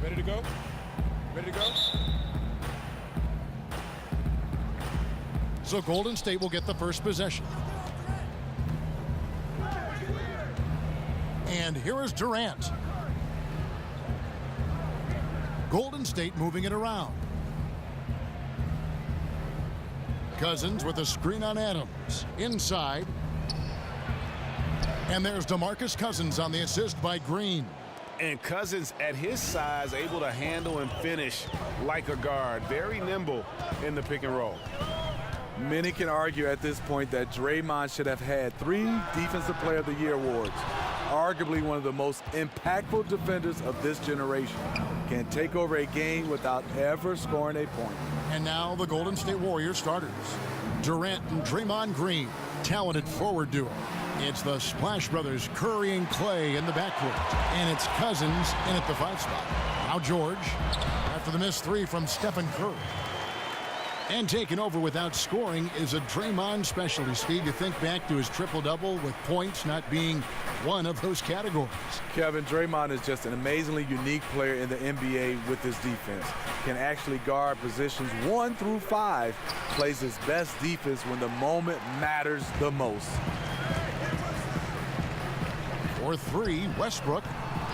Ready to go? Ready to go? So Golden State will get the first possession. And here is Durant. Golden State moving it around. Cousins with a screen on Adams. Inside. And there's DeMarcus Cousins on the assist by Green. And Cousins, at his size, able to handle and finish like a guard. Very nimble in the pick and roll. Many can argue at this point that Draymond should have had 3 Defensive Player of the Year awards. Arguably one of the most impactful defenders of this generation. Can take over a game without ever scoring a point. And now the Golden State Warriors starters. Durant and Draymond Green, talented forward duo. It's the Splash Brothers, Curry and Clay in the backcourt. And it's Cousins in at the 5 spot. Now George, after the missed 3 from Stephen Curry. And taking over without scoring is a Draymond specialty. Steve, you think back to his triple-double with points not being one of those categories. Kevin, Draymond is just an amazingly unique player in the NBA with his defense. Can actually guard positions 1 through 5. Plays his best defense when the moment matters the most. For 3, Westbrook.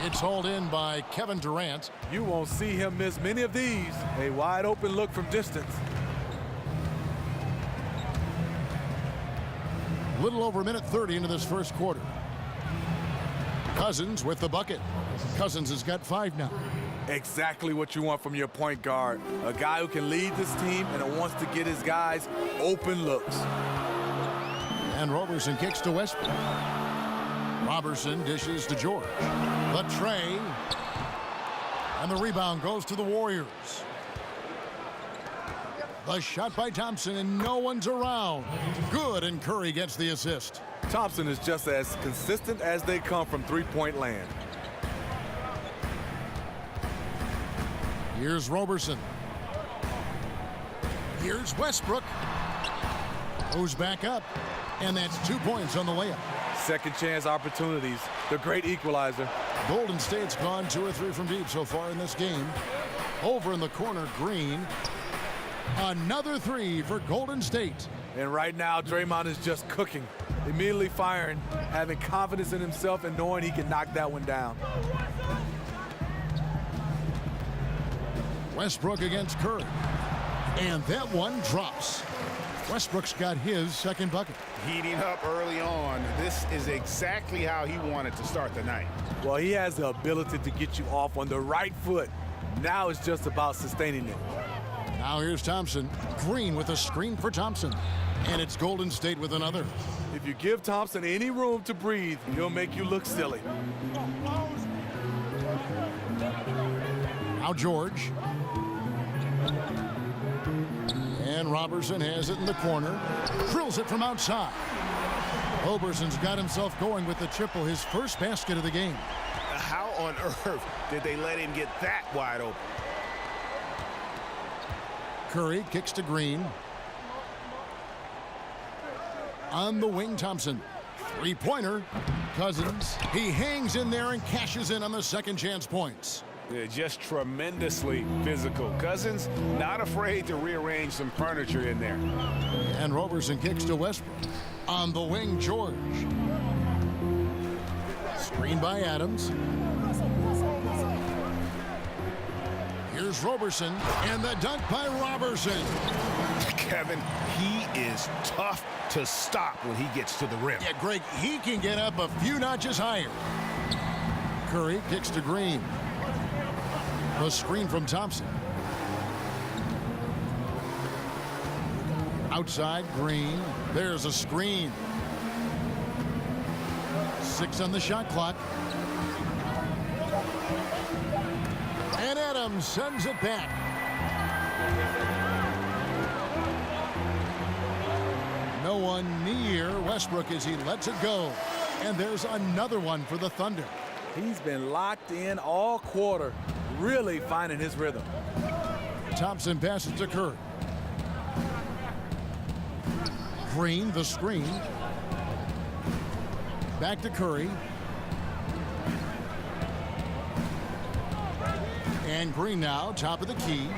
It's hauled in by Kevin Durant. You won't see him miss many of these. A wide open look from distance. Little over a minute 30 into this first quarter. Cousins with the bucket. Cousins has got 5 now. Exactly what you want from your point guard. A guy who can lead this team and wants to get his guys open looks. And Roberson kicks to Westbrook. Roberson dishes to George. The tray. And the rebound goes to the Warriors. The shot by Thompson, and no one's around. Good, and Curry gets the assist. Thompson is just as consistent as they come from three-point land. Here's Roberson. Here's Westbrook. Goes back up, and that's 2 points on the layup. Second chance opportunities, the great equalizer. Golden State's gone 2 or 3 from deep so far in this game. Over in the corner, Green. Another 3 for Golden State. And right now, Draymond is just cooking. Immediately firing, having confidence in himself and knowing he can knock that one down. Westbrook against Curry. And that one drops. Westbrook's got his second bucket. Heating up early on. This is exactly how he wanted to start the night. Well, he has the ability to get you off on the right foot. Now it's just about sustaining it. Now here's Thompson. Green with a screen for Thompson. And it's Golden State with another. If you give Thompson any room to breathe, he'll make you look silly. Now George. And Robertson has it in the corner. Drills it from outside. Roberson's got himself going with the triple, his first basket of the game. How on earth did they let him get that wide open? Curry kicks to Green. On the wing, Thompson. 3-pointer. Cousins. He hangs in there and cashes in on the second chance points. They're just tremendously physical. Cousins not afraid to rearrange some furniture in there. And Roberson kicks to Westbrook. On the wing, George. Screen by Adams. Here's Roberson, and the dunk by Roberson. Kevin, he is tough to stop when he gets to the rim. Yeah, Greg, he can get up a few notches higher. Curry kicks to Green. The screen from Thompson. Outside, Green. There's a screen. 6 on the shot clock. And Adams sends it back. No one near Westbrook as he lets it go. And there's another one for the Thunder. He's been locked in all quarter, really finding his rhythm. Thompson passes to Curry. Green, the screen. Back to Curry. And And Green now, top of the key.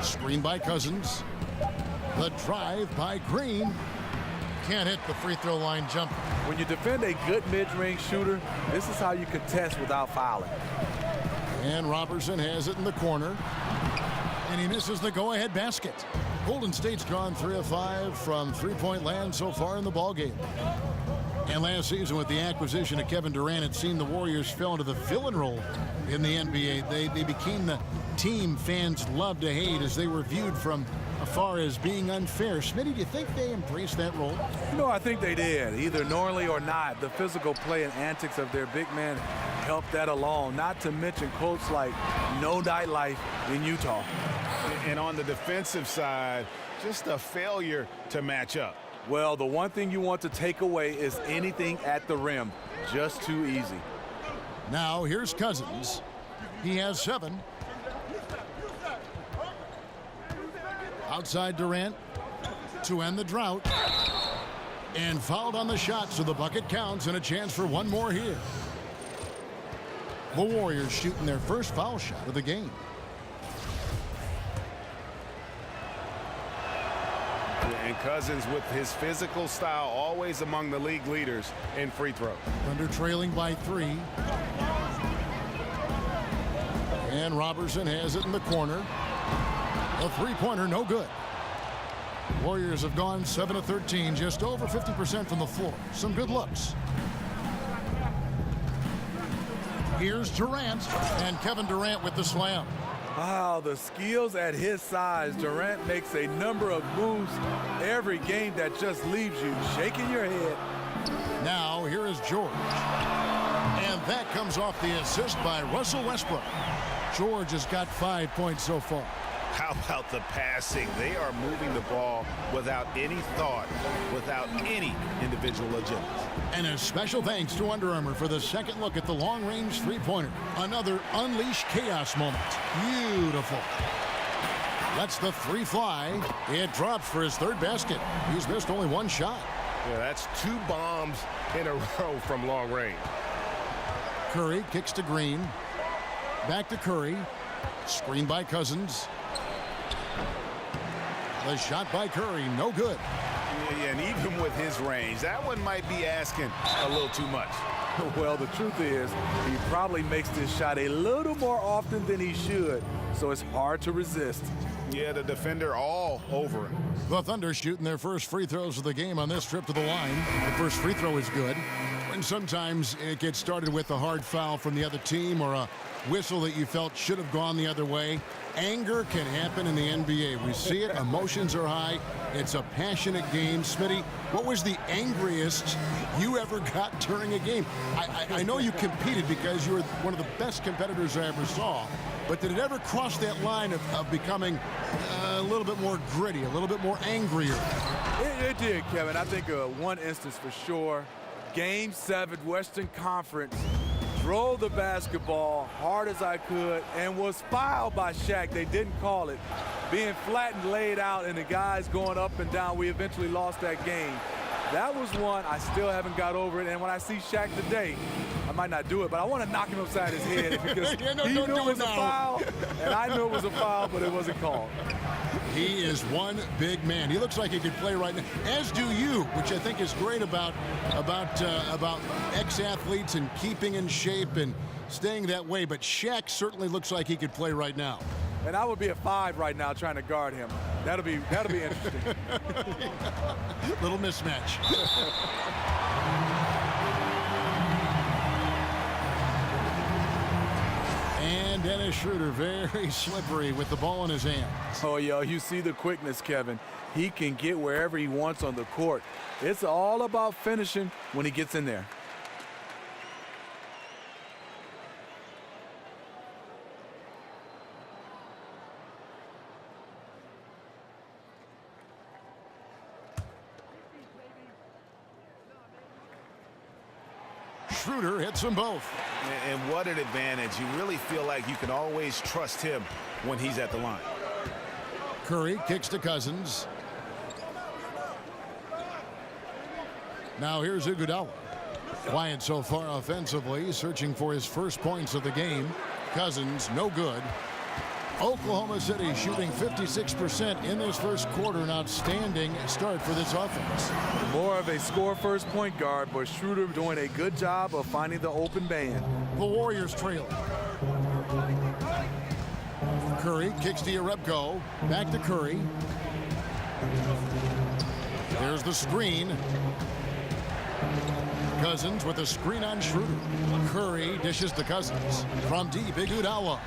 Screen by Cousins. The drive by Green. Can't hit the free throw line jumper. When you defend a good mid-range shooter, this is how you contest without fouling. And Robertson has it in the corner. And he misses the go-ahead basket. Golden State's gone 3 of 5 from three-point land so far in the ballgame. And last season with the acquisition of Kevin Durant, it seemed the Warriors fell into the villain role in the NBA. They became the team fans love to hate as they were viewed from afar as being unfair. Smitty, do you think they embraced that role? You know, I think they did, either knowingly or not. The physical play and antics of their big man helped that along, not to mention quotes like "no nightlife in Utah." And on the defensive side, just a failure to match up. Well, the one thing you want to take away is anything at the rim. Just too easy. Now here's Cousins. He has 7. Outside Durant to end the drought. And fouled on the shot, so the bucket counts and a chance for one more here. The Warriors shooting their first foul shot of the game. And Cousins, with his physical style, always among the league leaders in free throw. Thunder trailing by 3. And Robertson has it in the corner. A three-pointer, no good. Warriors have gone 7 of 13, just over 50% from the floor. Some good looks. Here's Durant, and Kevin Durant with the slam. Wow, the skills at his size. Durant makes a number of moves every game that just leaves you shaking your head. Now, here is George. And that comes off the assist by Russell Westbrook. George has got 5 points so far. How about the passing? They are moving the ball without any thought, without any individual agenda. And a special thanks to Under Armour for the second look at the long-range three-pointer. Another unleash chaos moment. Beautiful. Lets the three fly. It drops for his third basket. He's missed only one shot. Yeah, that's 2 bombs in a row from long range. Curry kicks to Green. Back to Curry. Screen by Cousins. The shot by Curry, no good. Yeah, and even with his range, that one might be asking a little too much. Well, the truth is, he probably makes this shot a little more often than he should, so it's hard to resist. Yeah, the defender all over him. The Thunder shooting their first free throws of the game on this trip to the line. The first free throw is good. And sometimes it gets started with a hard foul from the other team or a whistle that you felt should have gone the other way. Anger can happen in the NBA. We see it. Emotions are high. It's a passionate game. Smitty, what was the angriest you ever got during a game? I know you competed because you were one of the best competitors I ever saw. But did it ever cross that line of becoming a little bit more gritty, a little bit more angrier? It did, Kevin. I think one instance for sure. Game 7, Western Conference. Drove the basketball hard as I could and was fouled by Shaq. They didn't call it. Being flattened, laid out, and the guys going up and down, we eventually lost that game. That was one I still haven't got over it. And when I see Shaq today, I might not do it, but I want to knock him upside his head because he knew it was a foul, and I knew it was a foul, but it wasn't called. He is one big man. He looks like he could play right now, as do you, which I think is great about ex-athletes and keeping in shape and staying that way. But Shaq certainly looks like he could play right now. And I would be a 5 right now trying to guard him. That'll be interesting. Little mismatch. And Dennis Schroder, very slippery with the ball in his hands. Oh, yo, you see the quickness, Kevin. He can get wherever he wants on the court. It's all about finishing when he gets in there. Schroder hits them both. And what an advantage. You really feel like you can always trust him when he's at the line. Curry kicks to Cousins. Now here's Iguodala. Quiet so far offensively, searching for his first points of the game. Cousins, no good. Oklahoma City shooting 56% in this first quarter. An outstanding start for this offense. More of a score-first point guard, but Schroder doing a good job of finding the open man. The Warriors trail. Curry kicks to Jerebko. Back to Curry. There's the screen. Cousins with a screen on Schroder. Curry dishes to Cousins. From deep, Iguodala.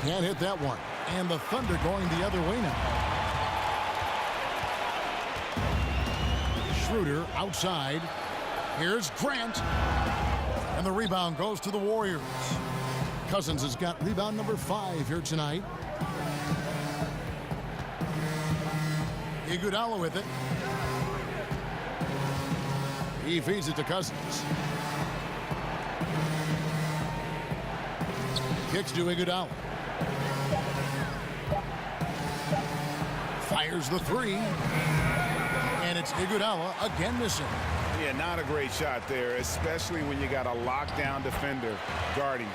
Can't hit that one. And the Thunder going the other way now. Schroder outside. Here's Grant. And the rebound goes to the Warriors. Cousins has got rebound number 5 here tonight. Iguodala with it. He feeds it to Cousins. Kicks to Iguodala. Fires the 3. And it's Iguodala again missing. Yeah, not a great shot there, especially when you got a lockdown defender guarding.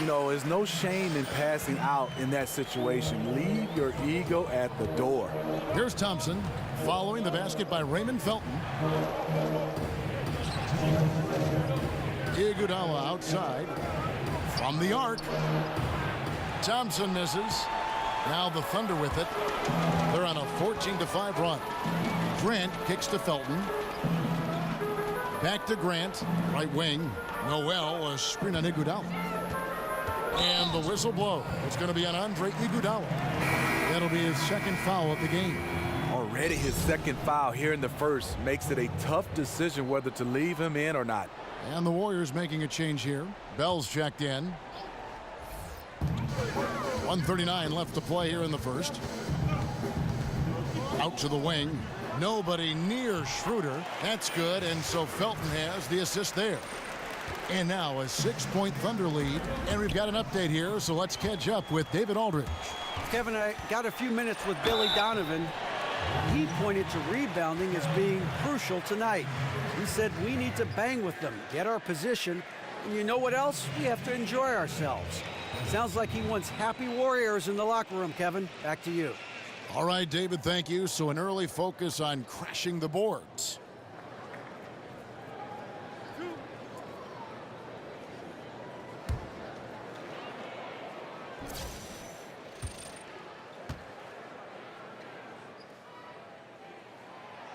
You know, there's no shame in passing out in that situation. Leave your ego at the door. Here's Thompson following the basket by Raymond Felton. Iguodala outside from the arc. Thompson misses. Now the Thunder with it. They're on a 14-5 run. Grant kicks to Felton. Back to Grant. Right wing. Noel, a screen on Iguodala. And the whistle blow. It's going to be on Andre Iguodala. That'll be his second foul of the game. Already his second foul here in the first makes it a tough decision whether to leave him in or not. And the Warriors making a change here. Bell's checked in. 1:39 left to play here in the first. Out to the wing. Nobody near Schroder. That's good, and so Felton has the assist there. And now a 6-point Thunder lead. And we've got an update here, so let's catch up with David Aldridge. Kevin, I got a few minutes with Billy Donovan. He pointed to rebounding as being crucial tonight. He said we need to bang with them, get our position, and you know what else? We have to enjoy ourselves. Sounds like he wants happy Warriors in the locker room, Kevin. Back to you. All right, David, thank you. So an early focus on crashing the boards.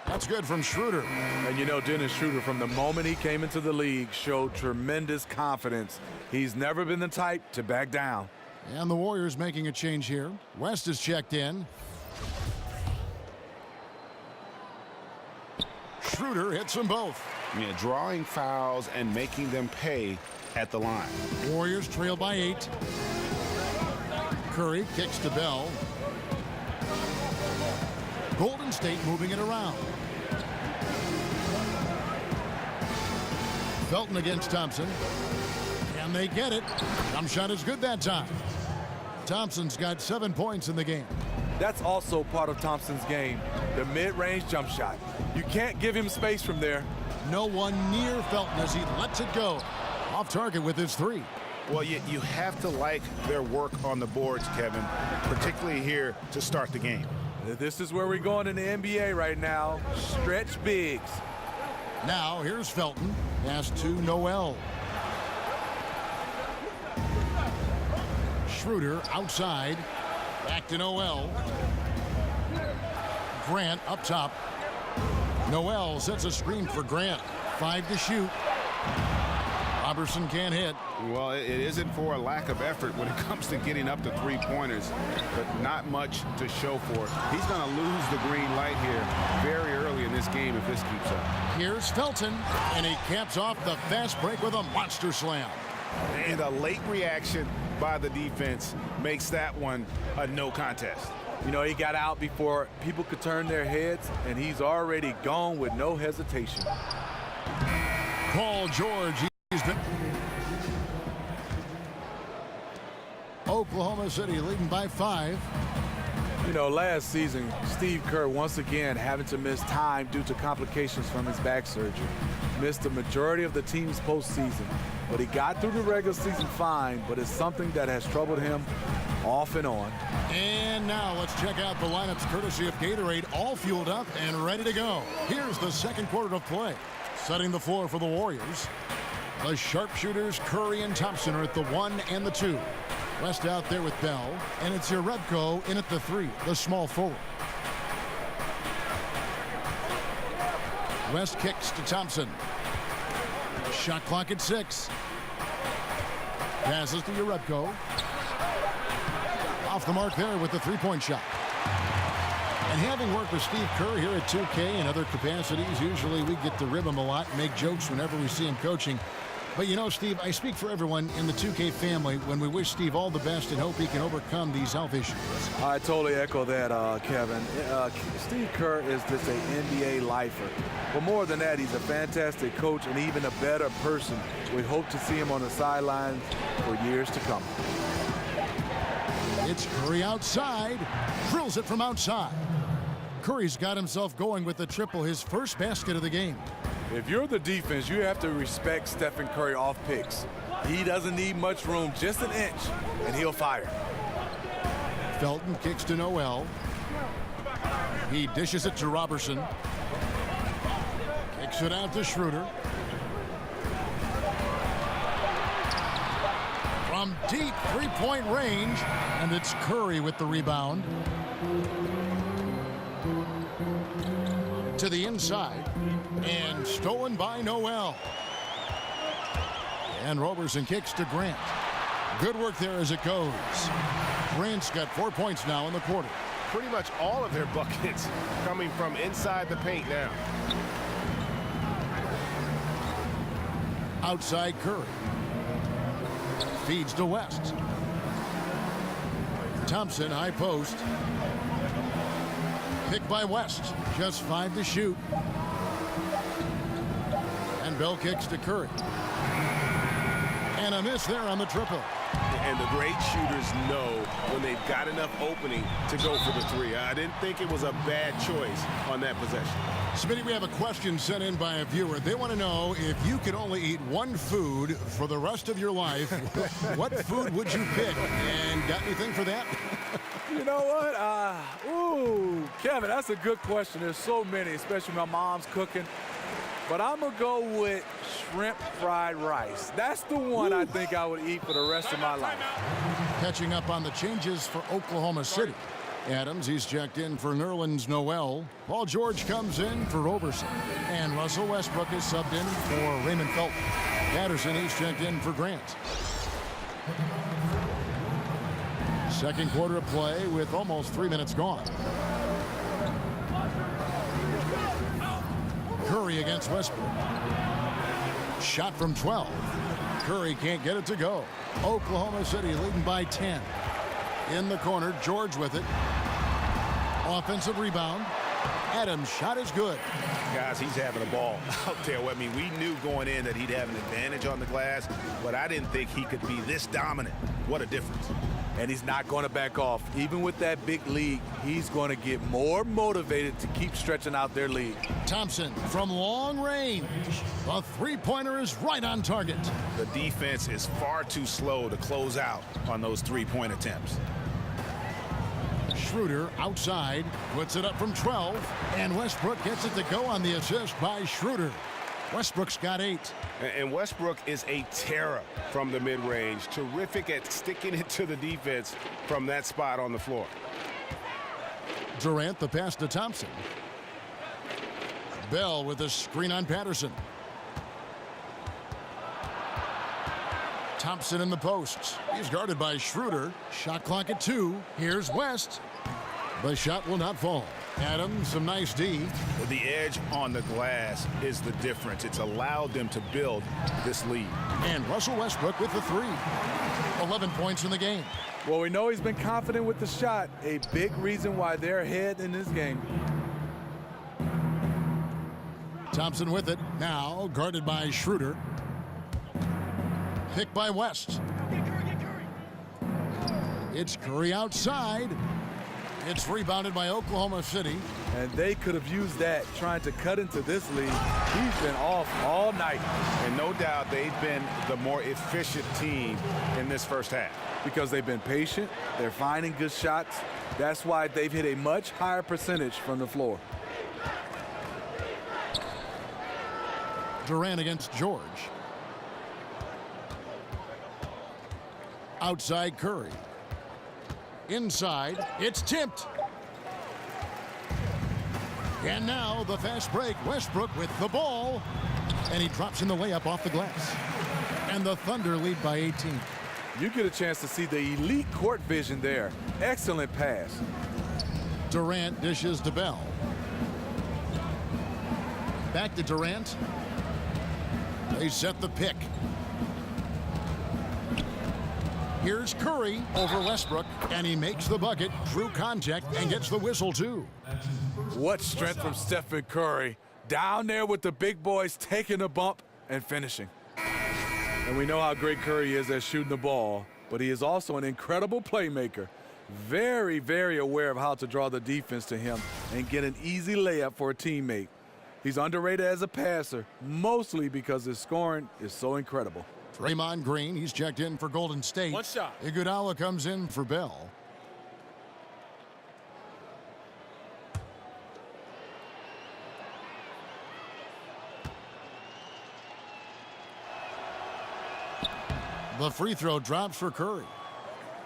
That's good from Schroder. And you know, Dennis Schroder, from the moment he came into the league, showed tremendous confidence. He's never been the type to back down. And the Warriors making a change here. West is checked in. Schroder hits them both. Yeah, drawing fouls and making them pay at the line. Warriors trail by 8. Curry kicks to Bell. Golden State moving it around. Felton against Thompson. And they get it. Jump shot is good that time. Thompson's got 7 points in the game. That's also part of Thompson's game, the mid-range jump shot. You can't give him space from there. No one near Felton as he lets it go. Off target with his 3. Well, you have to like their work on the boards, Kevin, particularly here to start the game. This is where we're going in the NBA right now. Stretch bigs. Now here's Felton. Pass to Noel. Schroder outside. Back to Noel. Grant up top. Noel sets a screen for Grant. 5 to shoot. Robertson can't hit. Well, it isn't for a lack of effort when it comes to getting up to 3-pointers, but not much to show for it. He's going to lose the green light here very early in this game if this keeps up. Here's Felton, and he caps off the fast break with a monster slam. And a late reaction by the defense makes that one a no contest. You know, he got out before people could turn their heads, and he's already gone with no hesitation. Paul George. Oklahoma City leading by 5. You know, last season, Steve Kerr once again having to miss time due to complications from his back surgery. Missed the majority of the team's postseason, but he got through the regular season fine, but it's something that has troubled him off and on. And now let's check out the lineups courtesy of Gatorade, all fueled up and ready to go. Here's the second quarter of play. Setting the floor for the Warriors. The sharpshooters Curry and Thompson are at the 1 and the 2. West out there with Bell, and it's Jerebko in at the 3, the small forward. West kicks to Thompson. Shot clock at 6. Passes to Jerebko. Off the mark there with the three-point shot. And having worked with Steve Kerr here at 2K in other capacities, usually we get to rib him a lot and make jokes whenever we see him coaching. But you know, Steve, I speak for everyone in the 2K family when we wish Steve all the best and hope he can overcome these health issues. I totally echo that, Kevin. Steve Kerr is just an NBA lifer. But more than that, he's a fantastic coach and even a better person. We hope to see him on the sidelines for years to come. It's Curry outside. Drills it from outside. Curry's got himself going with the triple, his first basket of the game. If you're the defense, you have to respect Stephen Curry off picks. He doesn't need much room, just an inch, and he'll fire. Felton kicks to Noel. He dishes it to Robertson. Kicks it out to Schroder. From deep three-point range, and it's Curry with the rebound. To the inside, and stolen by Noel. And Robertson kicks to Grant. Good work there as it goes. Grant's got 4 points now in the quarter. Pretty much all of their buckets coming from inside the paint now. Outside Curry. Feeds to West. Thompson, high post. Picked by West. Just 5 to shoot. And Bell kicks to Curry. And a miss there on the triple. And the great shooters know when they've got enough opening to go for the 3. I didn't think it was a bad choice on that possession. Smitty, we have a question sent in by a viewer. They want to know, if you could only eat one food for the rest of your life, what food would you pick? And got anything for that? You know what? Kevin, that's a good question. There's so many, especially my mom's cooking. But I'm going to go with shrimp fried rice. That's the one I think I would eat for the rest of my life. Catching up on the changes for Oklahoma City. Adams, he's checked in for Nerlens Noel. Paul George comes in for Roberson. And Russell Westbrook is subbed in for Raymond Felton. Patterson, he's checked in for Grant. Second quarter of play with almost 3 minutes gone. Curry against Westbrook. Shot from 12. Curry can't get it to go. Oklahoma City leading by 10. In the corner, George with it. Offensive rebound. Adams' shot is good. Guys, he's having a ball out there. I mean, we knew going in that he'd have an advantage on the glass, but I didn't think he could be this dominant. What a difference. And he's not going to back off. Even with that big lead, he's going to get more motivated to keep stretching out their lead. Thompson from long range. The three-pointer is right on target. The defense is far too slow to close out on those three-point attempts. Schroder outside, puts it up from 12, and Westbrook gets it to go on the assist by Schroder. Westbrook's got 8. And Westbrook is a terror from the mid-range. Terrific at sticking it to the defense from that spot on the floor. Durant, the pass to Thompson. Bell with a screen on Patterson. Thompson in the post. He's guarded by Schroder. Shot clock at 2. Here's West. The shot will not fall. Adams, some nice D. The edge on the glass is the difference. It's allowed them to build this lead. And Russell Westbrook with the 3. 11 points in the game. Well, we know he's been confident with the shot. A big reason why they're ahead in this game. Thompson with it. Now guarded by Schroder. Picked by West. It's Curry outside. It's rebounded by Oklahoma City. And they could have used that trying to cut into this lead. He's been off all night. And no doubt they've been the more efficient team in this first half. Because they've been patient, they're finding good shots. That's why they've hit a much higher percentage from the floor. Durant against George. Outside Curry. Inside, it's tipped. And now the fast break. Westbrook with the ball. And he drops in the layup off the glass. And the Thunder lead by 18. You get a chance to see the elite court vision there. Excellent pass. Durant dishes to Bell. Back to Durant. They set the pick. Here's Curry over Westbrook, and he makes the bucket, through contact, and gets the whistle, too. What strength from Stephen Curry. Down there with the big boys, taking a bump and finishing. And we know how great Curry is at shooting the ball, but he is also an incredible playmaker. Very, very aware of how to draw the defense to him and get an easy layup for a teammate. He's underrated as a passer, mostly because his scoring is so incredible. Draymond Green, he's checked in for Golden State. One shot. Iguodala comes in for Bell. The free throw drops for Curry.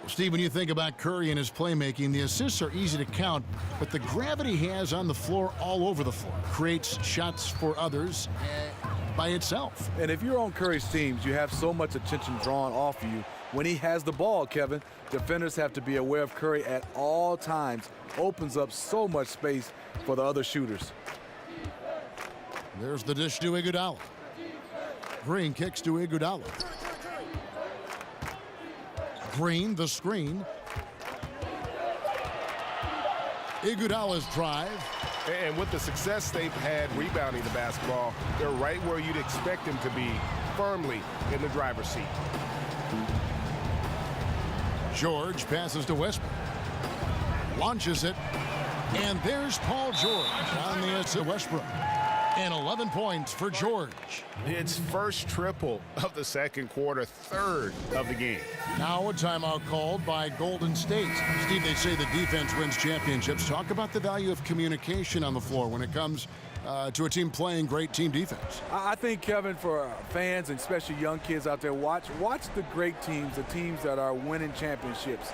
Steve, when you think about Curry and his playmaking, the assists are easy to count, but the gravity he has on the floor all over the floor creates shots for others by itself. And if you're on Curry's teams, you have so much attention drawn off of you. When he has the ball, Kevin, defenders have to be aware of Curry at all times. Opens up so much space for the other shooters. There's the dish to Iguodala. Green kicks to Iguodala. Green, the screen. Iguodala's drive. And with the success they've had rebounding the basketball, they're right where you'd expect them to be, firmly in the driver's seat. George passes to Westbrook. Launches it. And there's Paul George on the assist to Westbrook. And 11 points for George. It's first triple of the second quarter, third of the game. Now a timeout called by Golden State. Steve, they say the defense wins championships. Talk about the value of communication on the floor when it comes to a team playing great team defense. I think, Kevin, for fans and especially young kids out there, watch the great teams, the teams that are winning championships.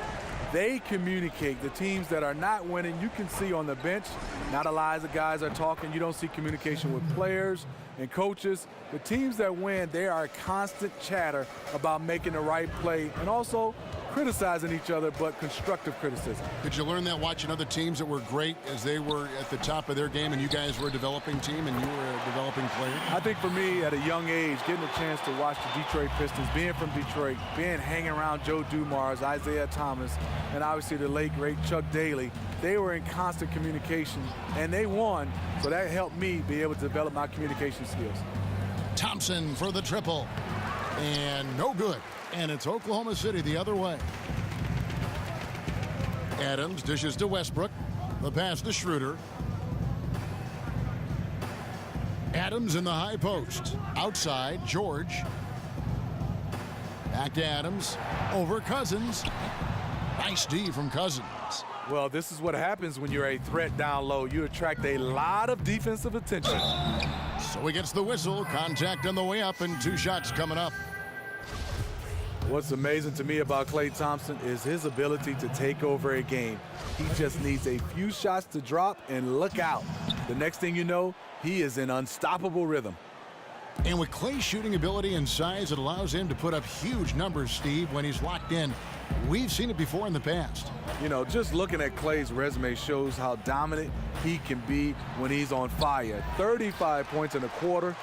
They communicate. The teams that are not winning, you can see on the bench, not a lot of guys are talking. You don't see communication with players and coaches. The teams that win, they are constant chatter about making the right play and also criticizing each other, but constructive criticism. Did you learn that watching other teams that were great as they were at the top of their game and you guys were a developing team and you were a developing player? I think for me, at a young age, getting a chance to watch the Detroit Pistons, being from Detroit, hanging around Joe Dumars, Isaiah Thomas, and obviously the late, great Chuck Daly, they were in constant communication, and they won, so that helped me be able to develop my communication skills. Thompson for the triple. And no good. And it's Oklahoma City the other way. Adams dishes to Westbrook. The pass to Schroder. Adams in the high post. Outside, George. Back to Adams. Over Cousins. Nice D from Cousins. Well, this is what happens when you're a threat down low. You attract a lot of defensive attention. So he gets the whistle. Contact on the way up and 2 shots coming up. What's amazing to me about Klay Thompson is his ability to take over a game. He just needs a few shots to drop and look out. The next thing you know, he is in unstoppable rhythm. And with Klay's shooting ability and size, it allows him to put up huge numbers, Steve, when he's locked in. We've seen it before in the past. You know, just looking at Klay's resume shows how dominant he can be when he's on fire. 35 points in a quarter,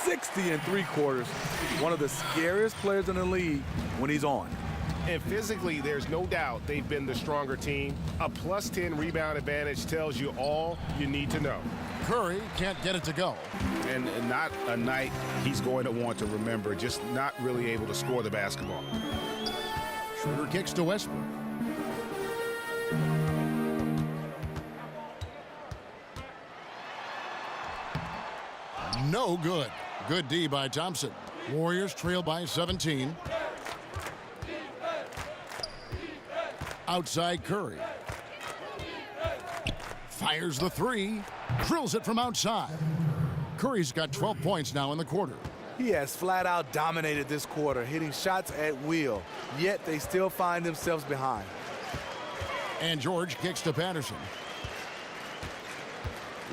60 in 3 quarters. One of the scariest players in the league when he's on. And physically, there's no doubt they've been the stronger team. A +10 rebound advantage tells you all you need to know. Curry can't get it to go. And not a night he's going to want to remember, just not really able to score the basketball. Schroder kicks to Westbrook. No good. Good D by Thompson. Warriors trail by 17. Outside Curry. Fires the three. Drills it from outside. Curry's got 12 points now in the quarter. He has flat out dominated this quarter, hitting shots at will, yet they still find themselves behind. And George kicks to Patterson.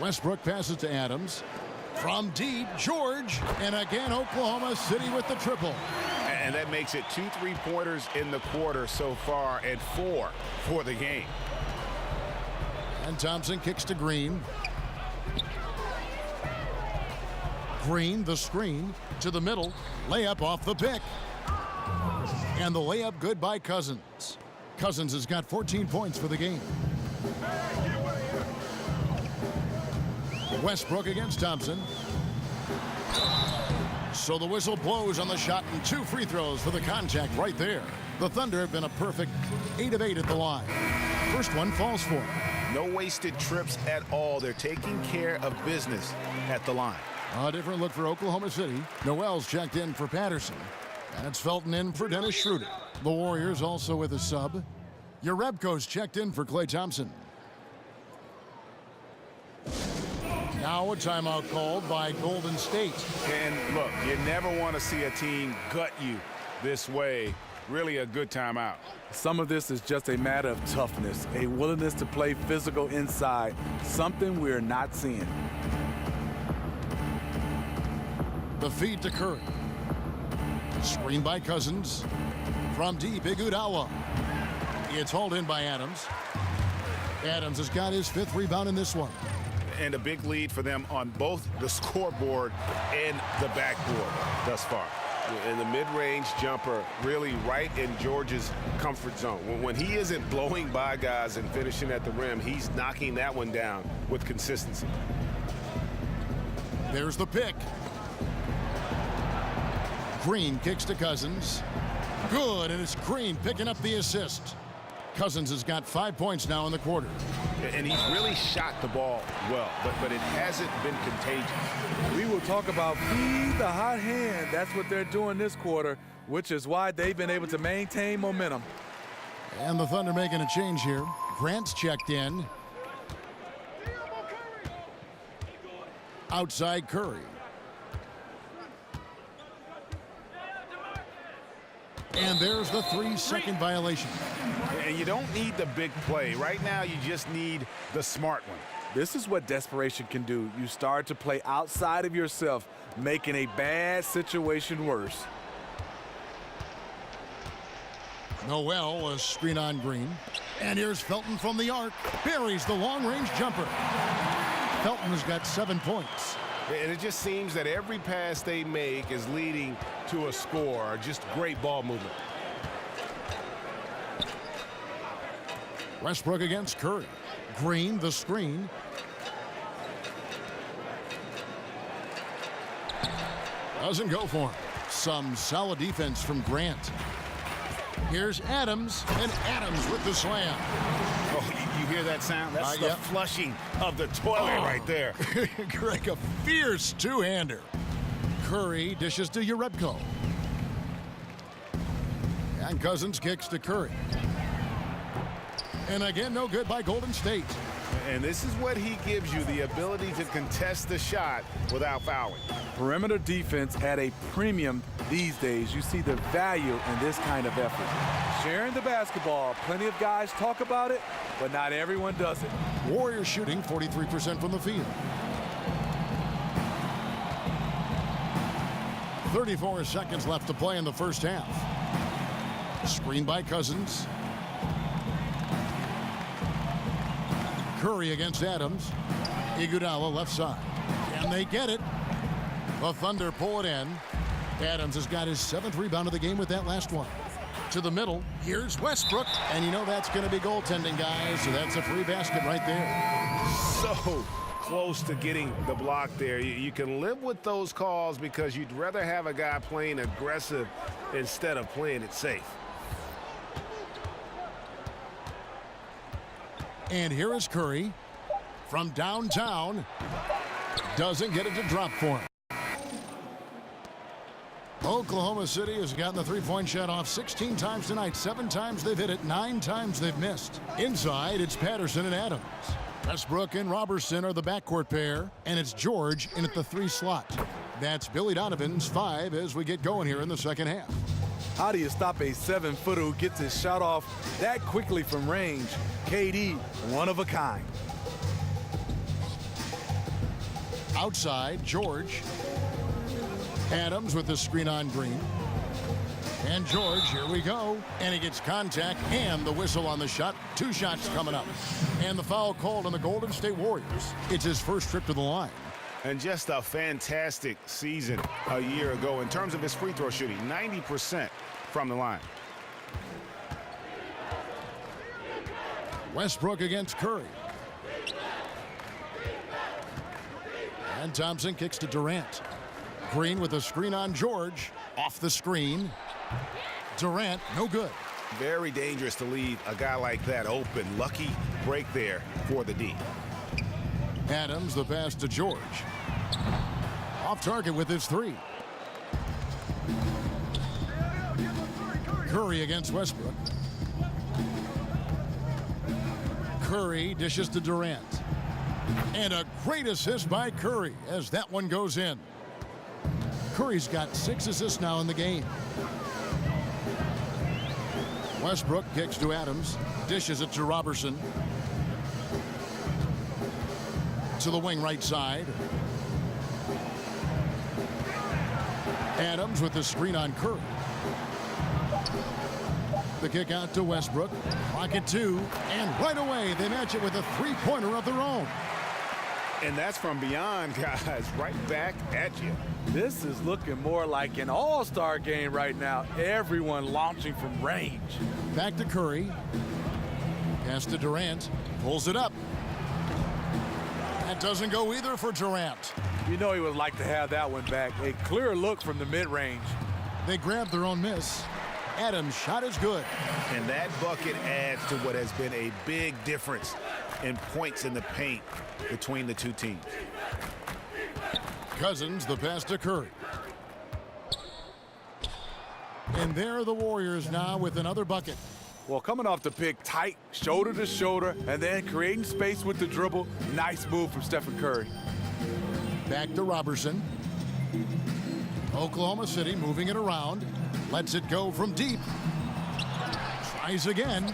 Westbrook passes to Adams. From deep, George. And again, Oklahoma City with the triple. And that makes it 2 3-pointers in the quarter so far and 4 for the game. And Thompson kicks to Green. Green, the screen, to the middle. Layup off the pick. And the layup good by Cousins. Cousins has got 14 points for the game. Westbrook against Thompson. So the whistle blows on the shot and 2 free throws for the contact right there. The Thunder have been a perfect 8 of 8 at the line. First one falls for them. No wasted trips at all. They're taking care of business at the line. A different look for Oklahoma City. Noel's checked in for Patterson. And it's Felton in for Dennis Schroder. The Warriors also with a sub. Jerebko's checked in for Klay Thompson. Now a timeout called by Golden State. And look, you never want to see a team gut you this way. Really a good timeout. Some of this is just a matter of toughness, a willingness to play physical inside, something we're not seeing. The feed to Curry. Screen by Cousins. From deep, Iguodala. It's hauled in by Adams. Adams has got his 5th rebound in this one. And a big lead for them on both the scoreboard and the backboard thus far. And the mid-range jumper really right in George's comfort zone. When he isn't blowing by guys and finishing at the rim, he's knocking that one down with consistency. There's the pick. Green kicks to Cousins. Good, and it's Green picking up the assist. Cousins has got 5 points now in the quarter. And he's really shot the ball well, but it hasn't been contagious. We will talk about feed the hot hand. That's what they're doing this quarter, which is why they've been able to maintain momentum. And the Thunder making a change here. Grant's checked in. Outside Curry. And there's the 3-second violation. And you don't need the big play. Right now, you just need the smart one. This is what desperation can do. You start to play outside of yourself, making a bad situation worse. Noel, a screen on Green. And here's Felton from the arc. Buries the long-range jumper. Felton has got 7 points. And it just seems that every pass they make is leading to a score. Just great ball movement. Westbrook against Curry. Green, the screen. Doesn't go for him. Some solid defense from Grant. Here's Adams, and Adams with the slam. Oh, you hear that sound? That's the yep. flushing of the toilet right there. Greg, a fierce two-hander. Curry dishes to Jerebko. And Cousins kicks to Curry. And again, no good by Golden State. And this is what he gives you, the ability to contest the shot without fouling. Perimeter defense at a premium these days. You see the value in this kind of effort. Sharing the basketball. Plenty of guys talk about it, but not everyone does it. Warriors shooting 43% from the field. 34 seconds left to play in the first half. Screen by Cousins. Curry against Adams. Iguodala left side. Can they get it? The Thunder pull it in. Adams has got his 7th rebound of the game with that last one. To the middle. Here's Westbrook. And you know that's going to be goaltending, guys. So that's a free basket right there. So close to getting the block there. You can live with those calls because you'd rather have a guy playing aggressive instead of playing it safe. And here is Curry from downtown. Doesn't get it to drop for him. Oklahoma City has gotten the three-point shot off 16 times tonight. 7 times they've hit it, 9 times they've missed. Inside, it's Patterson and Adams. Westbrook and Robertson are the backcourt pair, and it's George in at the 3 slot. That's Billy Donovan's 5 as we get going here in the second half. How do you stop a 7-footer who gets his shot off that quickly from range? KD, one of a kind. Outside, George. Adams with the screen on Green. And George, here we go. And he gets contact and the whistle on the shot. 2 shots coming up. And the foul called on the Golden State Warriors. It's his first trip to the line. And just a fantastic season a year ago in terms of his free throw shooting. 90% from the line. Westbrook against Curry. And Thompson kicks to Durant. Green with a screen on George. Off the screen. Durant, no good. Very dangerous to leave a guy like that open. Lucky break there for the D. Adams, the pass to George. Off target with his 3. Curry against Westbrook. Curry dishes to Durant. And a great assist by Curry as that one goes in. Curry's got 6 assists now in the game. Westbrook kicks to Adams. Dishes it to Robertson. To the wing right side. Adams with the screen on Curry. The kick out to Westbrook. Pocket 2. And right away they match it with a 3-pointer of their own. And that's from beyond, guys. Right back at you. This is looking more like an all-star game right now. Everyone launching from range. Back to Curry. Pass to Durant. Pulls it up. That doesn't go either for Durant. You know he would like to have that one back. A clear look from the mid-range. They grab their own miss. Adams' shot is good. And that bucket adds to what has been a big difference in points in the paint between the two teams. Cousins, the pass to Curry. And there are the Warriors now with another bucket. Well, coming off the pick, tight, shoulder to shoulder, and then creating space with the dribble. Nice move from Stephen Curry. Back to Robertson. Oklahoma City moving it around. Lets it go from deep. Tries again.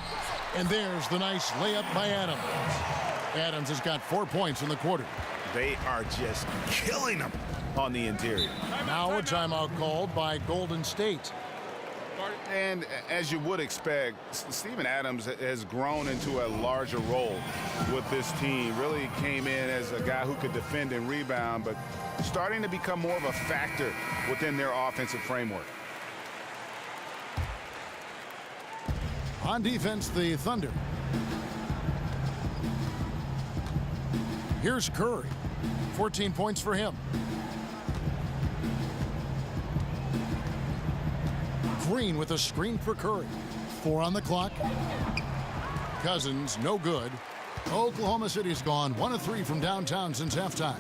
And there's the nice layup by Adams. Adams has got 4 points in the quarter. They are just killing them on the interior. Now a timeout called by Golden State. And as you would expect, Steven Adams has grown into a larger role with this team. Really came in as a guy who could defend and rebound, but starting to become more of a factor within their offensive framework. On defense, the Thunder. Here's Curry. 14 points for him. Green with a screen for Curry. 4 on the clock. Cousins, no good. Oklahoma City's gone 1 of 3 from downtown since halftime.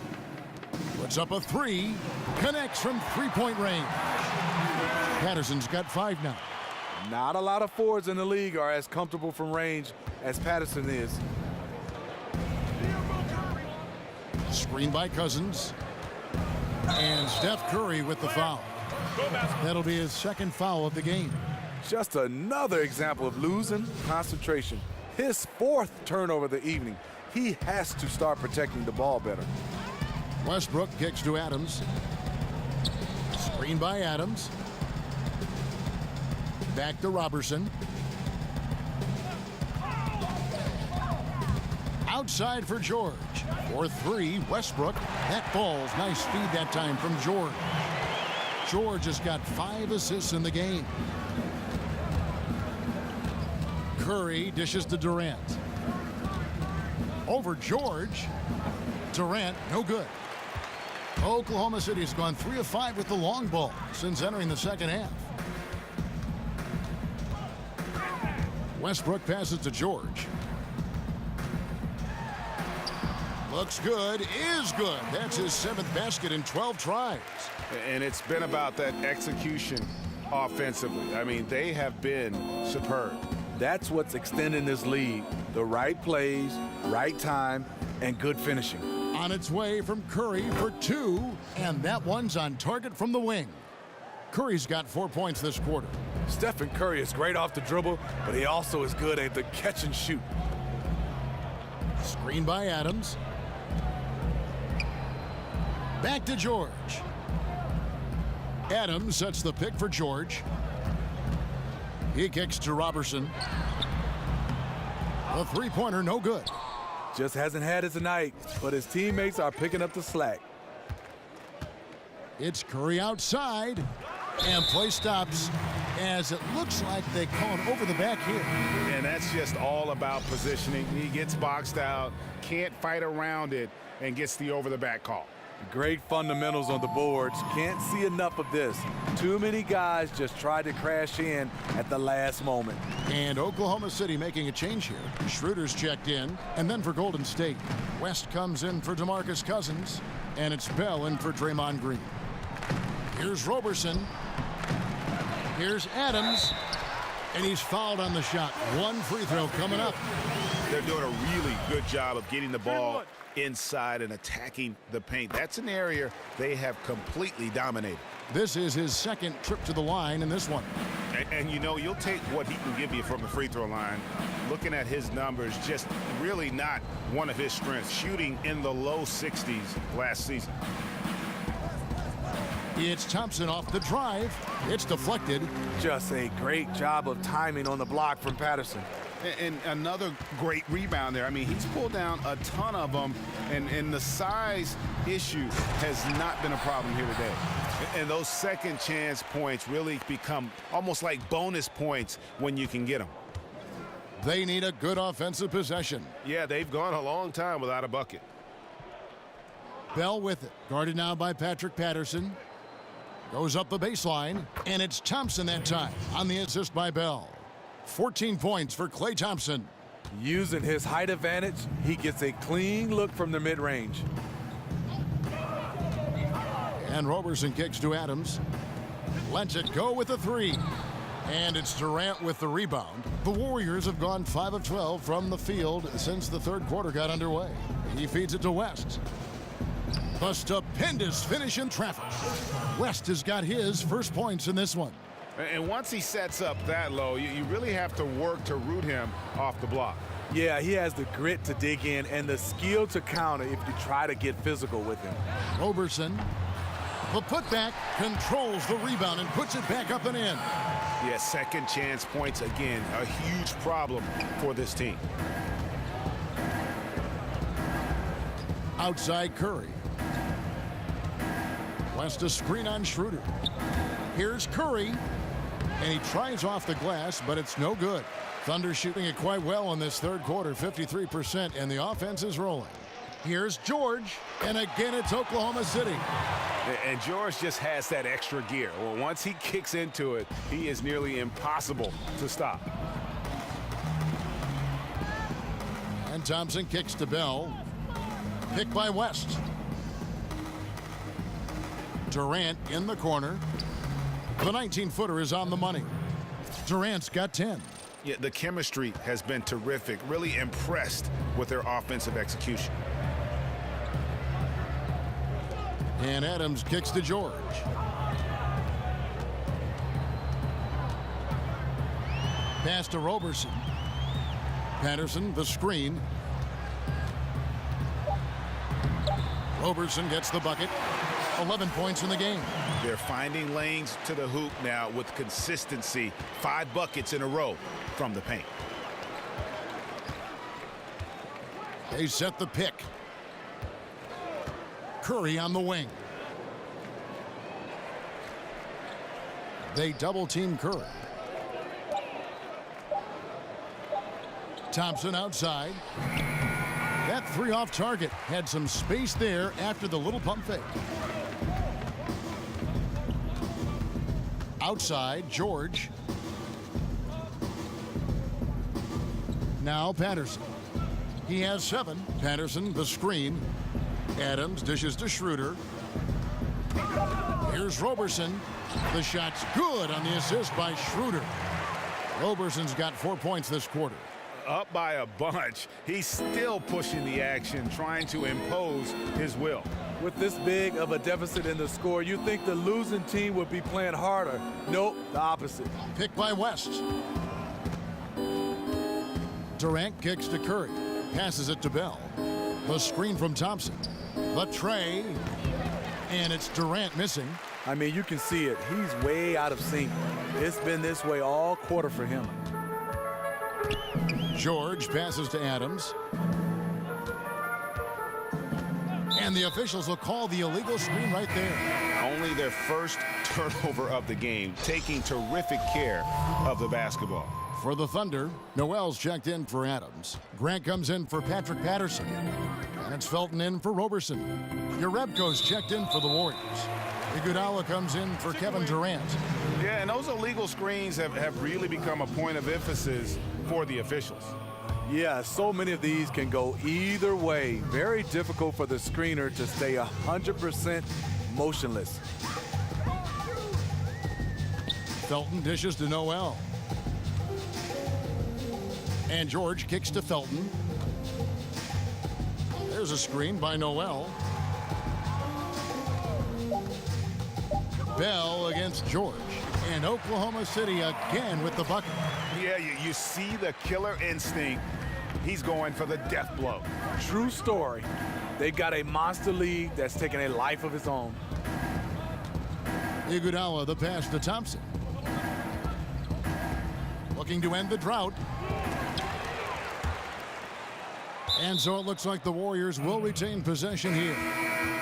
Puts up a 3. Connects from 3-point range. Patterson's got 5 now. Not a lot of forwards in the league are as comfortable from range as Patterson is. Screen by Cousins. And Steph Curry with the foul. That'll be his 2nd foul of the game. Just another example of losing concentration. His 4th turnover of the evening. He has to start protecting the ball better. Westbrook kicks to Adams. Screen by Adams. Back to Robertson. Outside for George. 4-3, Westbrook. That falls. Nice feed that time from George. George has got 5 assists in the game. Curry dishes to Durant. Over George. Durant, no good. Oklahoma City's gone 3 of 5 with the long ball since entering the second half. Westbrook passes to George. Looks good, is good. That's his 7th basket in 12 tries. And it's been about that execution offensively. I mean, they have been superb. That's what's extending this lead. The right plays, right time, and good finishing. On its way from Curry for 2, and that one's on target from the wing. Curry's got 4 points this quarter. Stephen Curry is great off the dribble, but he also is good at the catch and shoot. Screen by Adams. Back to George. Adams sets the pick for George. He kicks to Robertson. The three-pointer, no good. Just hasn't had his night, but his teammates are picking up the slack. It's Curry outside, and play stops as it looks like they call it over the back here. And that's just all about positioning. He gets boxed out, can't fight around it, and gets the over-the-back call. Great fundamentals on the boards. Can't see enough of this. Too many guys just tried to crash in at the last moment. And Oklahoma City making a change here. Schroder's checked in, and then for Golden State. West comes in for DeMarcus Cousins, and it's Bell in for Draymond Green. Here's Robertson. Here's Adams, and he's fouled on the shot. One free throw coming up. They're doing a really good job of getting the ball inside and attacking the paint. That's an area they have completely dominated. This is his 2nd trip to the line in this one. And you know, you'll take what he can give you from the free throw line. Looking at his numbers, just really not one of his strengths. Shooting in the low 60s last season. It's Thompson off the drive. It's deflected. Just a great job of timing on the block from Patterson. And another great rebound there. I mean, he's pulled down a ton of them, and the size issue has not been a problem here today. And those second chance points really become almost like bonus points when you can get them. They need a good offensive possession. Yeah, they've gone a long time without a bucket. Bell with it. Guarded now by Patrick Patterson. Goes up the baseline, and it's Thompson that time on the assist by Bell. 14 points for Klay Thompson. Using his height advantage, he gets a clean look from the mid-range. And Robertson kicks to Adams. Lets it go with the 3. And it's Durant with the rebound. The Warriors have gone 5 of 12 from the field since the 3rd quarter got underway. He feeds it to West. A stupendous finish in traffic. West has got his first points in this one. And once he sets up that low, you really have to work to root him off the block. Yeah, he has the grit to dig in and the skill to counter if you try to get physical with him. Robertson, the putback, controls the rebound and puts it back up and in. Yeah, second chance points again, a huge problem for this team. Outside Curry. West a screen on Schroder. Here's Curry, and he tries off the glass, but it's no good. Thunder shooting it quite well in this 3rd quarter, 53%, and the offense is rolling. Here's George, and again it's Oklahoma City. And George just has that extra gear. Well, once he kicks into it, he is nearly impossible to stop. And Thompson kicks to Bell. Picked by West. Durant in the corner. The 19-footer is on the money. Durant's got 10. Yeah, the chemistry has been terrific. Really impressed with their offensive execution. And Adams kicks to George. Pass to Robertson. Patterson, the screen. Robertson gets the bucket. 11 points in the game. They're finding lanes to the hoop now with consistency. 5 buckets in a row from the paint. They set the pick. Curry on the wing. They double team Curry. Thompson outside. That 3 off target had some space there after the little pump fake. Outside, George. Now Patterson. He has 7. Patterson, the screen. Adams dishes to Schroder. Here's Roberson. The shot's good on the assist by Schroder. Roberson's got 4 points this quarter. Up by a bunch. He's still pushing the action, trying to impose his will. With this big of a deficit in the score, you think the losing team would be playing harder. Nope, the opposite. Picked by West. Durant kicks to Curry. Passes it to Bell. The screen from Thompson. The tray. And it's Durant missing. I mean, you can see it. He's way out of sync. It's been this way all quarter for him. George passes to Adams. And the officials will call the illegal screen right there. Only their first turnover of the game, taking terrific care of the basketball. For the Thunder, Noel's checked in for Adams. Grant comes in for Patrick Patterson. And it's Felton in for Roberson. Jerebko's checked in for the Warriors. Iguodala comes in for Kevin Durant. Yeah, and those illegal screens have really become a point of emphasis for the officials. Yeah, so many of these can go either way. Very difficult for the screener to stay 100% motionless. Felton dishes to Noel. And George kicks to Felton. There's a screen by Noel. Bell against George. And Oklahoma City again with the bucket. Yeah, you see the killer instinct. He's going for the death blow. True story. They've got a monster league that's taking a life of its own. Iguodala the pass to Thompson. Looking to end the drought. And so it looks like the Warriors will retain possession here.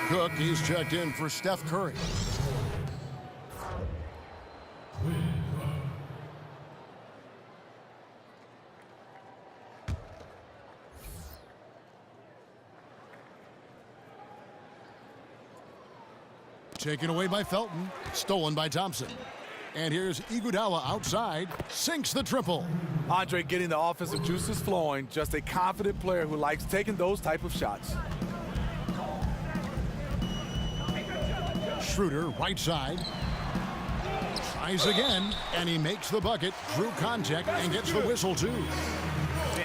Cook, he's checked in for Steph Curry. Taken away by Felton. Stolen by Thompson. And here's Iguodala outside. Sinks the triple. Andre getting the offensive juices flowing. Just a confident player who likes taking those type of shots. Schroder, right side. Tries again, and he makes the bucket. Drew contact and gets the whistle, too.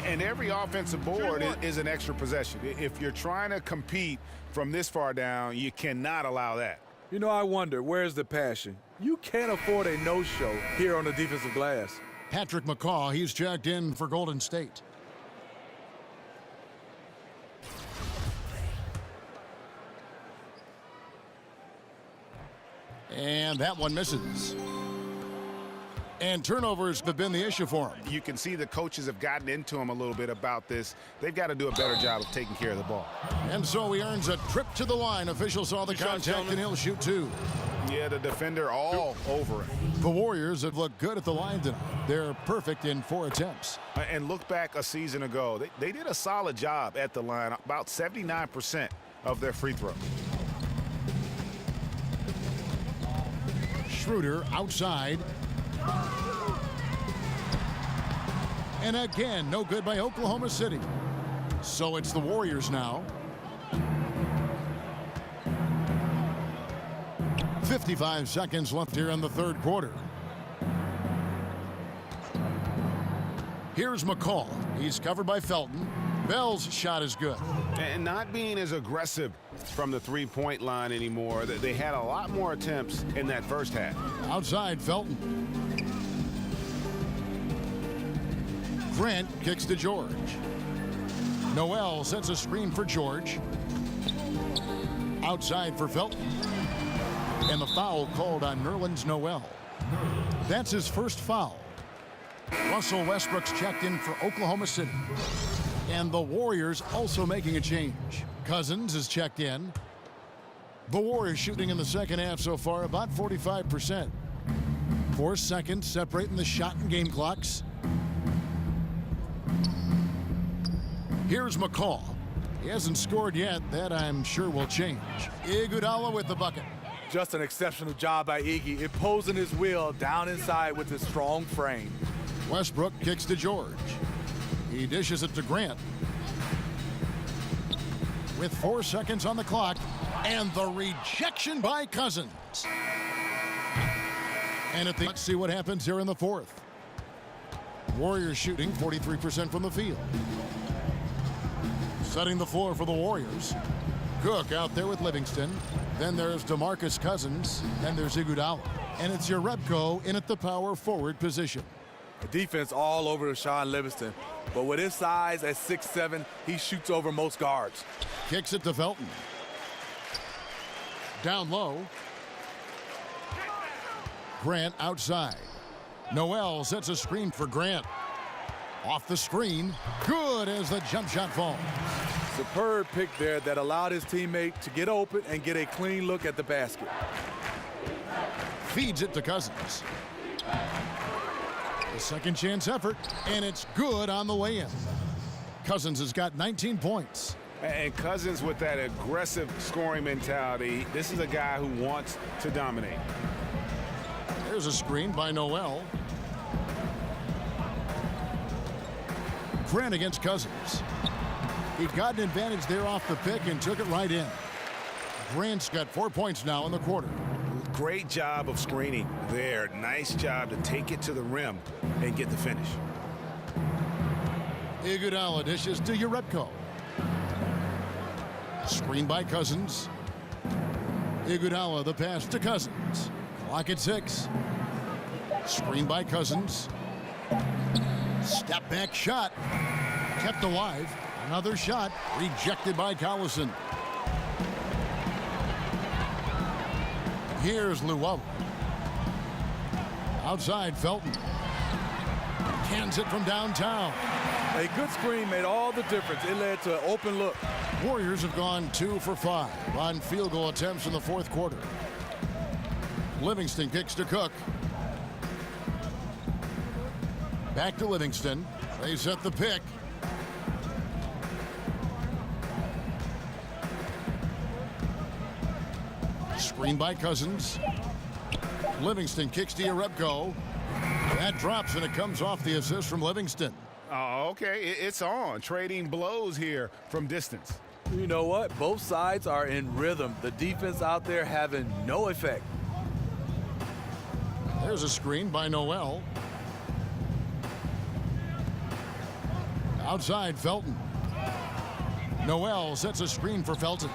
And every offensive board is an extra possession. If you're trying to compete from this far down, you cannot allow that. You know, I wonder, where's the passion? You can't afford a no-show here on the defensive glass. Patrick McCaw, he's checked in for Golden State. And that one misses. And turnovers have been the issue for him. You can see the coaches have gotten into him a little bit about this. They've got to do a better job of taking care of the ball. And so he earns a trip to the line. Officials saw the contact, and he'll shoot 2. Yeah, the defender all over it. The Warriors have looked good at the line tonight. They're perfect in 4 attempts. And look back a season ago. They did a solid job at the line, about 79% of their free throws. Schroder outside. And again, no good by Oklahoma City. So it's the Warriors now. 55 seconds left here in the third quarter. Here's McCall. He's covered by Felton. Bell's shot is good. And not being as aggressive from the three-point line anymore. They had a lot more attempts in that first half. Outside, Felton. Grant kicks to George. Noel sets a screen for George. Outside for Felton. And the foul called on Nerlens Noel. That's his first foul. Russell Westbrook's checked in for Oklahoma City. And the Warriors also making a change. Cousins is checked in. The Warriors shooting in the second half so far about 45%. 4 seconds separating the shot and game clocks. Here's McCall. He hasn't scored yet. That I'm sure will change. Iguodala with the bucket. Just an exceptional job by Iggy, imposing his will down inside with his strong frame. Westbrook kicks to George. He dishes it to Grant. with 4 seconds on the clock, and the rejection by Cousins. And let's see what happens here in the fourth. Warriors shooting 43% from the field. Setting the floor for the Warriors. Cook out there with Livingston. Then there's DeMarcus Cousins. Then there's Iguodala. And it's Jerebko in at the power forward position. The defense all over Sean Livingston. But with his size at 6'7", he shoots over most guards. Kicks it to Felton. Down low. Grant outside. Noel sets a screen for Grant. Off the screen. Good as the jump shot falls. Superb pick there that allowed his teammate to get open and get a clean look at the basket. Feeds it to Cousins. A second chance effort, and it's good on the way in. Cousins has got 19 points. And Cousins with that aggressive scoring mentality, this is a guy who wants to dominate. There's a screen by Noel. Grant against Cousins. He got an advantage there off the pick and took it right in. Grant's got 4 points now in the quarter. Great job of screening there. Nice job to take it to the rim and get the finish. Iguodala dishes to Jerebko. Screen by Cousins. Iguodala the pass to Cousins. Clock at 6. Screen by Cousins. Step back shot. Kept alive. Another shot rejected by Collison. Here's Luau. Outside Felton. Cans it from downtown. A good screen made all the difference. It led to an open look. Warriors have gone 2 for 5 on field goal attempts in the fourth quarter. Livingston kicks to Cook. Back to Livingston. They set the pick. Screen by Cousins. Livingston kicks to Jerebko. That drops and it comes off the assist from Livingston. Oh, okay, it's on. Trading blows here from distance. You know what? Both sides are in rhythm. The defense out there having no effect. There's a screen by Noel. Outside Felton. Noel sets a screen for Felton.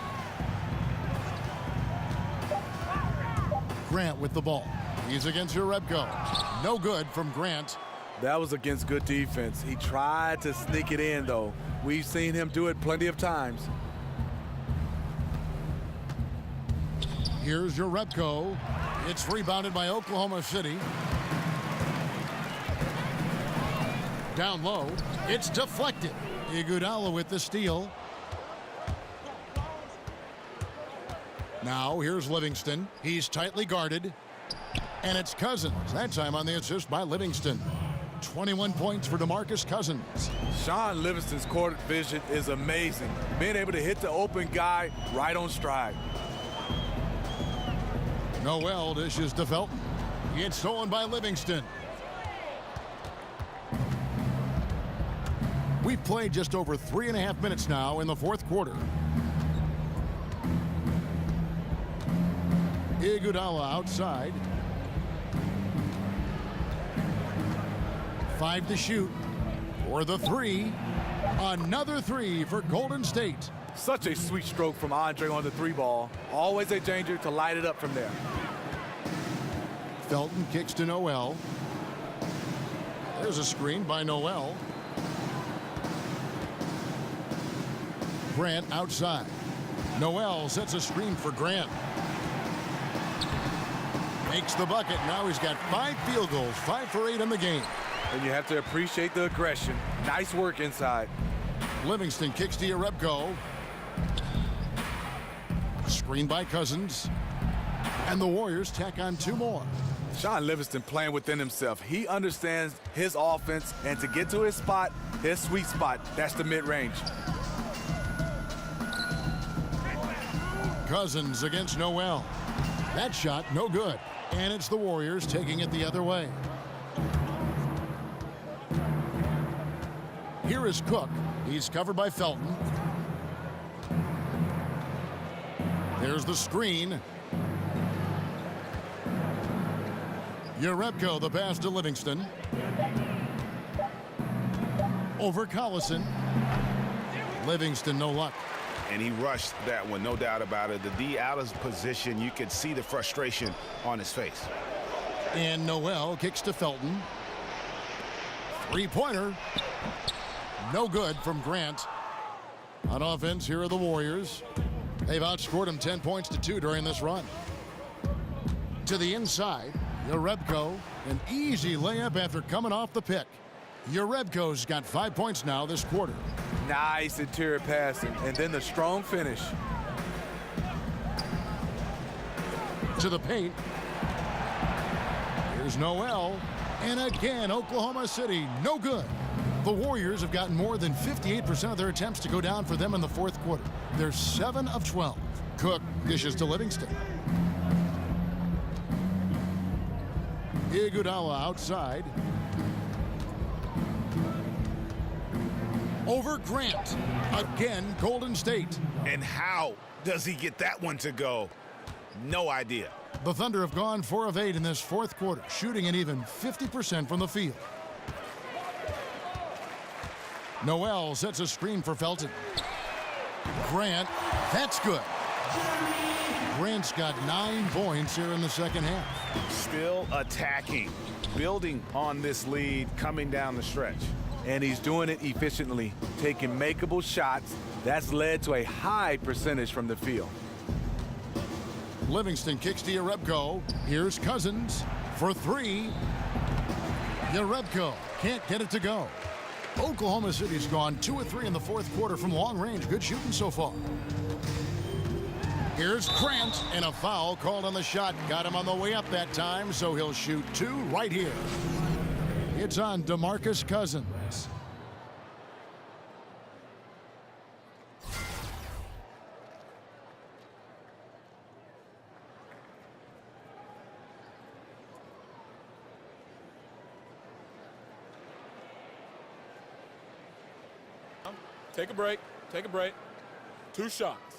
Grant with the ball. He's against Jerebko. No good from Grant. That was against good defense. He tried to sneak it in, though. We've seen him do it plenty of times. Here's Jerebko. It's rebounded by Oklahoma City. Down low. It's deflected. Iguodala with the steal. Now here's Livingston. He's tightly guarded. And it's Cousins. That time on the assist by Livingston. 21 points for DeMarcus Cousins. Sean Livingston's court vision is amazing. Being able to hit the open guy right on stride. Noel dishes to Felton. It's stolen by Livingston. We've played just over 3.5 minutes now in the fourth quarter. Iguodala outside. 5 to shoot for the 3. Another 3 for Golden State. Such a sweet stroke from Andre on the 3 ball. Always a danger to light it up from there. Felton kicks to Noel. There's a screen by Noel. Grant outside. Noel sets a screen for Grant. Makes the bucket. Now he's got 5 field goals, 5 for 8 in the game. And you have to appreciate the aggression. Nice work inside. Livingston kicks to Jerebko. Screen by Cousins. And the Warriors tack on 2 more. Sean Livingston playing within himself. He understands his offense, and to get to his spot, his sweet spot, that's the mid-range. Cousins against Noel. That shot no good. And it's the Warriors taking it the other way. Here is Cook. He's covered by Felton. Here's the screen. Yarebko, the pass to Livingston. Over Collison. Livingston, no luck. And he rushed that one, no doubt about it. The D out of position, you could see the frustration on his face. And Noel kicks to Felton. Three-pointer. No good from Grant. On offense, here are the Warriors. They've outscored him 10 points to 2 during this run. To the inside, Yarebko, an easy layup after coming off the pick. Yarebko's got 5 points now this quarter. Nice interior passing, and then the strong finish. To the paint. Here's Noel. And again, Oklahoma City, no good. The Warriors have gotten more than 58% of their attempts to go down for them in the fourth quarter. They're 7 of 12. Cook dishes to Livingston. Iguodala outside. Over Grant. Again, Golden State. And how does he get that one to go? No idea. The Thunder have gone 4 of 8 in this fourth quarter, shooting an even 50% from the field. Noel sets a screen for Felton. Grant, that's good. Grant's got 9 points here in the second half. Still attacking, building on this lead coming down the stretch. And he's doing it efficiently, taking makeable shots. That's led to a high percentage from the field. Livingston kicks to Yarebko. Here's Cousins for 3. Yarebko can't get it to go. Oklahoma City's gone 2 of 3 in the fourth quarter from long range. Good shooting so far. Here's Grant, and a foul called on the shot. Got him on the way up that time, so he'll shoot 2 right here. It's on DeMarcus Cousins. Take a break. Take a break. 2 shots.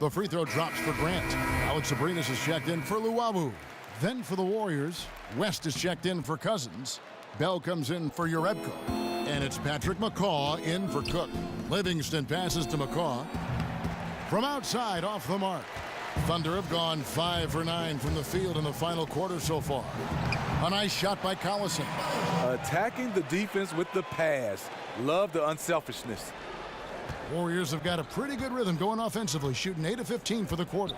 The free throw drops for Grant. Alex Abrinas is checked in for Luwawu. Then for the Warriors, West is checked in for Cousins. Bell comes in for Yarebko. And it's Patrick McCaw in for Cook. Livingston passes to McCaw. From outside, off the mark. Thunder have gone 5 for 9 from the field in the final quarter so far. A nice shot by Collison. Attacking the defense with the pass. Love the unselfishness. Warriors have got a pretty good rhythm going offensively, shooting 8 of 15 for the quarter.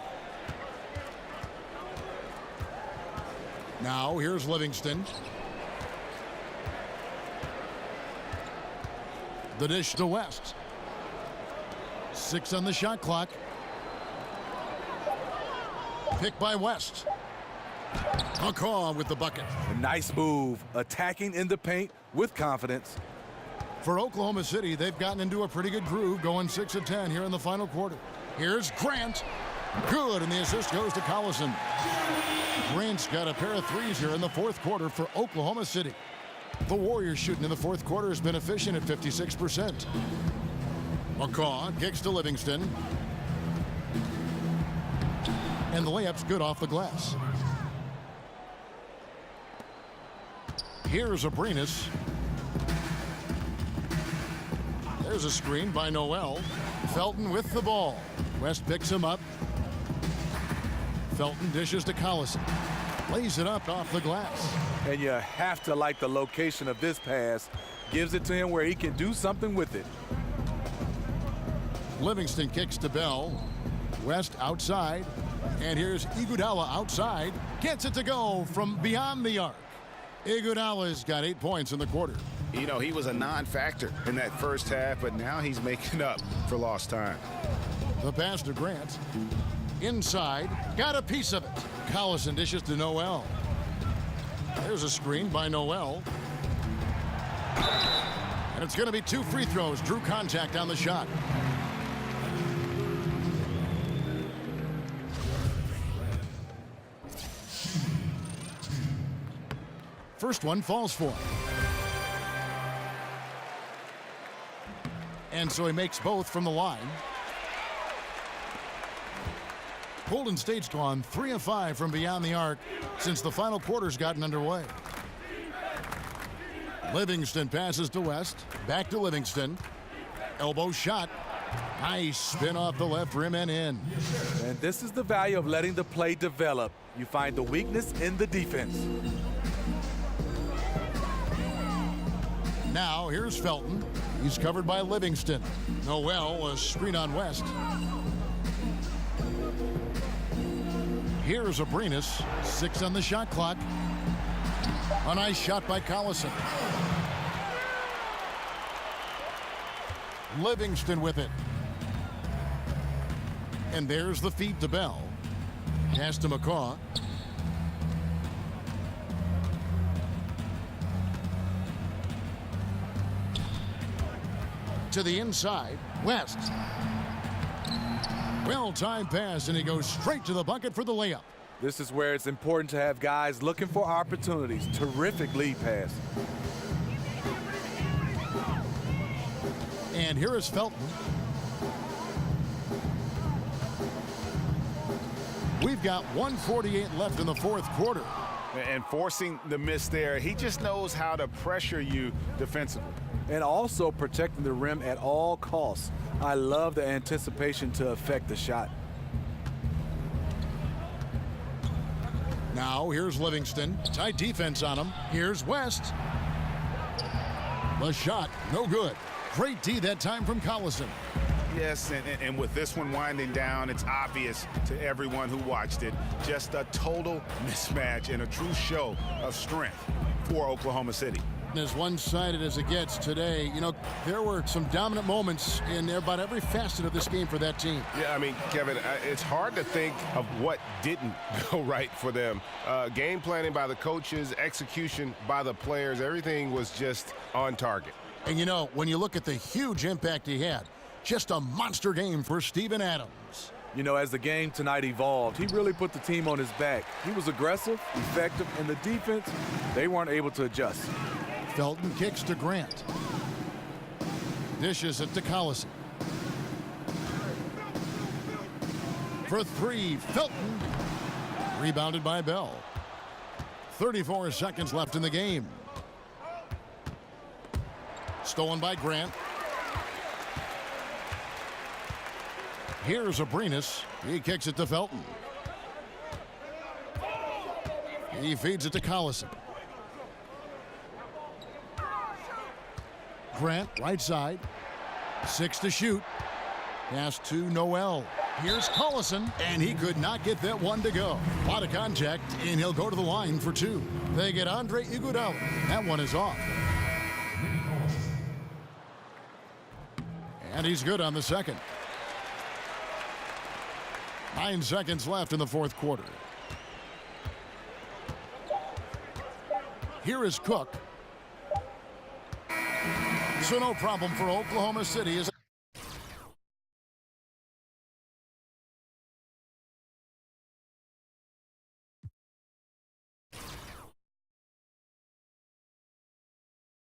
Now here's Livingston. The dish to West. 6 on the shot clock. Pick by West. McCaw with the bucket. A nice move, attacking in the paint with confidence. For Oklahoma City, they've gotten into a pretty good groove, going 6 of 10 here in the final quarter. Here's Grant. Good, and the assist goes to Collison. Grant's got a pair of threes here in the fourth quarter for Oklahoma City. The Warriors shooting in the fourth quarter has been efficient at 56%. McCaw kicks to Livingston. And the layup's good off the glass. Here's Abrinas. There's a screen by Noel. Felton with the ball. West picks him up. Felton dishes to Collison. Lays it up off the glass. And you have to like the location of this pass. Gives it to him where he can do something with it. Livingston kicks to Bell. West outside. And here's Iguodala outside. Gets it to go from beyond the arc. Iguodala's got 8 points in the quarter. You know, he was a non-factor in that first half, but now he's making up for lost time. The pass to Grant. Inside. Got a piece of it. Collison dishes to Noel. There's a screen by Noel. And it's going to be 2 free throws. Drew contact on the shot. First one falls for him. And so he makes both from the line. Golden State's gone 3 of 5 from beyond the arc since the final quarter's gotten underway. Livingston passes to West. Back to Livingston. Elbow shot. Nice spin off the left rim and in. And this is the value of letting the play develop. You find the weakness in the defense. Now here's Felton. He's covered by Livingston. Noel, a screen on West. Here's Abrinas. 6 on the shot clock. A nice shot by Collison. Livingston with it. And there's the feed to Bell. Pass to McCaw. To the inside. West. Well-timed pass, and he goes straight to the bucket for the layup. This is where it's important to have guys looking for opportunities. Terrific lead pass. And here is Felton. We've got 1:48 left in the fourth quarter. And forcing the miss there, he just knows how to pressure you defensively. And also protecting the rim at all costs. I love the anticipation to affect the shot. Now here's Livingston. Tight defense on him. Here's West. The shot, no good. Great D that time from Collison. Yes, and with this one winding down, it's obvious to everyone who watched it. Just a total mismatch and a true show of strength for Oklahoma City. As one-sided as it gets today, you know, there were some dominant moments in about every facet of this game for that team. Yeah, I mean, Kevin, it's hard to think of what didn't go right for them. Game planning by the coaches, execution by the players, everything was just on target. And, you know, when you look at the huge impact he had, just a monster game for Steven Adams. You know, as the game tonight evolved, he really put the team on his back. He was aggressive, effective, and the defense, they weren't able to adjust. Felton kicks to Grant. Dishes it to Collison. For 3, Felton. Rebounded by Bell. 34 seconds left in the game. Stolen by Grant. Here's Abrinas. He kicks it to Felton. He feeds it to Collison. Grant, right side. 6 to shoot. Pass to Noel. Here's Collison, and he could not get that one to go. A lot of contact, and he'll go to the line for 2. They get Andre Iguodala. That one is off. And he's good on the second. 9 seconds left in the fourth quarter. Here is Cook. So no problem for Oklahoma City.